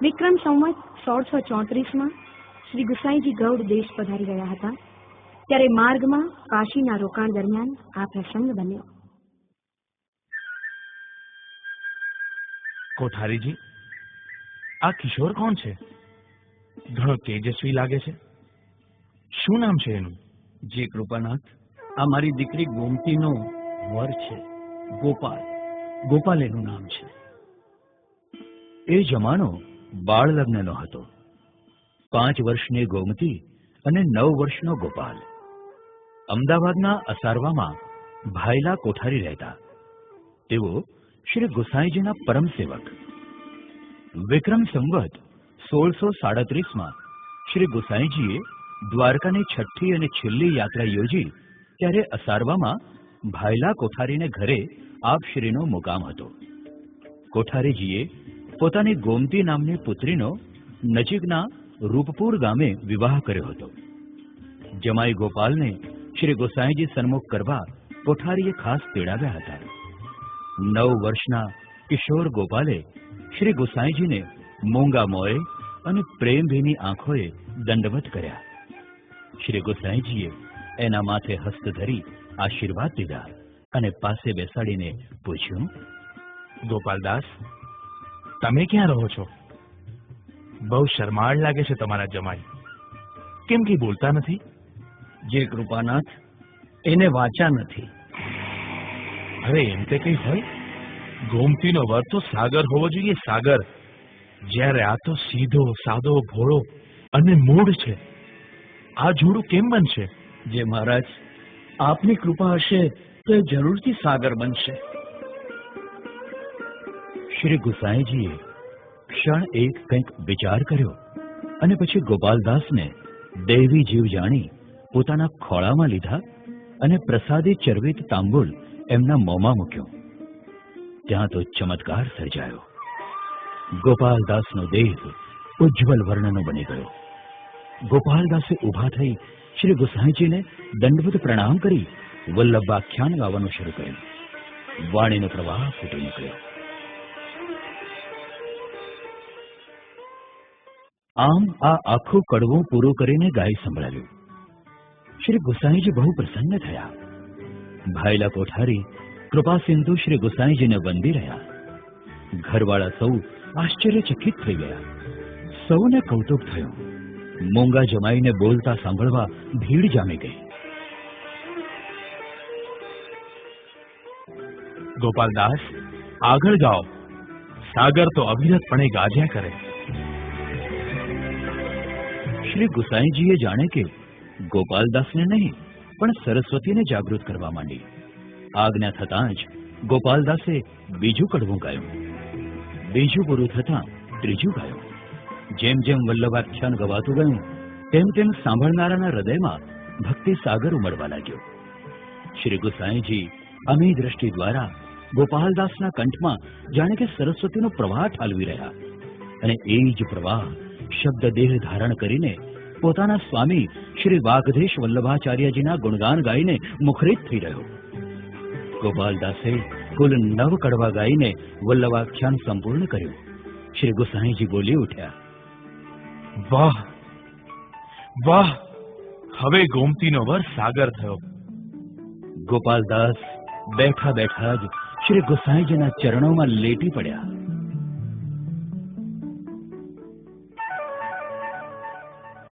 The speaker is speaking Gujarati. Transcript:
વિક્રમ સંવત 1634માં શ્રી ગુસાઈજી ગૌડ દેશ પધારી રહ્યા હતા ત્યારે માર્ગમાં કાશીના રોકાણ દરમિયાન આ પ્રસંગ બન્યો. કોઠારીજી, આ કિશોર કોણ છે? ઘણો તેજસ્વી લાગે છે. શું નામ છે એનું? જે કૃપાનાથ, આ મારી દીકરી ગોમતીનો વર છે. ગોપાલ. ગોપાલ એનું નામ છે. એ જમાનો બાળ લગ્નનો હતો. 5 વર્ષની ગોમતી અને 9 વર્ષનો ગોપાલ. અમદાવાદના અસારવામાં ભાયલા કોઠારી રહેતા. તેઓ શ્રી ગુસાઈજીના પરમ સેવક. વિક્રમ સંવત 1637માં શ્રી ગુસાઈજીએ દ્વારકાની છઠ્ઠી અને છેલ્લી યાત્રા યોજી ત્યારે અસારવામાં ભાયલા કોઠારીને ઘરે આપશ્રીનો મુકામ હતો. કોઠારીજીએ પોતાની ગોમતી નામની પુત્રીનો નજીકના રૂપપુર ગામે વિવાહ કર્યો હતો. જમાઈ ગોપાલને શ્રી ગુસાઈજી સન્મુખ કરવા કોઠારીએ ખાસ તેડાવ્યા હતા. 9 વર્ષના કિશોર ગોપાલે શ્રી ગુસાઈજીને મૂંગા મોએ અને પ્રેમભીની આંખોએ દંડવત કર્યા. શ્રી ગુસાઈજીએ એના માથે હસ્ત ધરી આશીર્વાદ દીધા અને પાસે બેસાડીને પૂછ્યું, ગોપાલદાસ, તમે ક્યાં રહો છો? બહુ શરમાળ લાગે છે તમારા જમાઈ. કેમ કે બોલતા નથી? જે કૃપાનાથ, એને વાચા નથી. અરે એમ તે કઈ હોય? ગોમતીનો વર તો સાગર હોવો જોઈએ, સાગર. જ્યારે આ તો સીધો સાદો ભોળો અને મૂળ છે. આ જોડું કેમ બનશે? જે મહારાજ, આપની કૃપા હશે તો એ જરૂરથી સાગર બનશે. શ્રી ગુસાઈજીએ ક્ષણ એક કંઈક વિચાર કર્યો અને પછી ગોપાલદાસને દૈવી જીવ જાણી પોતાના ખોળામાં લીધા અને પ્રસાદી ચરવિત તાંબુલ એમના મોંમાં મૂક્યો. ત્યાં તો ચમત્કાર સર્જાયો. ગોપાલદાસનો દેહ ઉજ્જવલ વર્ણનો બની ગયો. ગોપાલદાસે ઊભા થઈ શ્રી ગુસાઈજીને દંડવત પ્રણામ કરી વલ્લભાખ્યાન ગાવાનું શરૂ કર્યું. વાણીનો પ્રવાહ ફૂટી નીકળ્યો. આમ આ આખું કડવું પૂરું કરીને ગાઈ સંભળાવ્યું. શ્રી ગુસાઈજી બહુ પ્રસન્ન થયા. ભાયલા કોઠારી કૃપા સિંધુ શ્રી ગુસાઈજીને વંદી રહ્યા. ઘરવાળા સૌ આશ્ચર્યચકિત થઈ ગયા. સૌને કૌતુક થયું. મૂંગા જમાઈને બોલતા સાંભળવા ભીડ જામી ગઈ. ગોપાલદાસ, આગળ ગાઓ. સાગર તો અવિરતપણે ગાજ્યા કરે. શ્રી ગુસાઈજીએ જાણે કે ગોપાલદાસને નહીં પણ સરસ્વતીને જાગૃત કરવા માંડી. આજ્ઞા થતાં જ ગોપાલદાસે બીજું કડવું ગાયું. બીજું પૂરું થતાં ત્રીજું ગાયું. જેમ જેમ વલ્લભાખ્યાન ગવાતું ગયું તેમ તેમ સાંભળનારાના હૃદયમાં ભક્તિ સાગર ઉમળવા લાગ્યો. શ્રી ગુસાઈજી અમી દ્રષ્ટિ દ્વારા ગોપાલદાસના કંઠમાં જાણે કે સરસ્વતીનો પ્રવાહ ઠાલવી રહ્યા અને એ જ પ્રવાહ શબ્દ દેહ ધારણ કરીને પોતાના સ્વામી શ્રી વાગધેશ વલ્લભાચાર્યજીના ગુણગાન ગાઈને મુખરિત થઈ રહ્યો. ગોપાલદાસે કુલ 9 કડવા ગાઈને વલ્લભાખ્યાન સંપૂર્ણ કર્યું. શ્રી ગુસાઈજી બોલી ઉઠ્યા, વાહ વાહ! હવે ગોમતીનો વર સાગર થયો. ગોપાલદાસ બેઠા બેઠા જ શ્રી ગુસાઈજીના ચરણોમાં લેટી પડ્યા.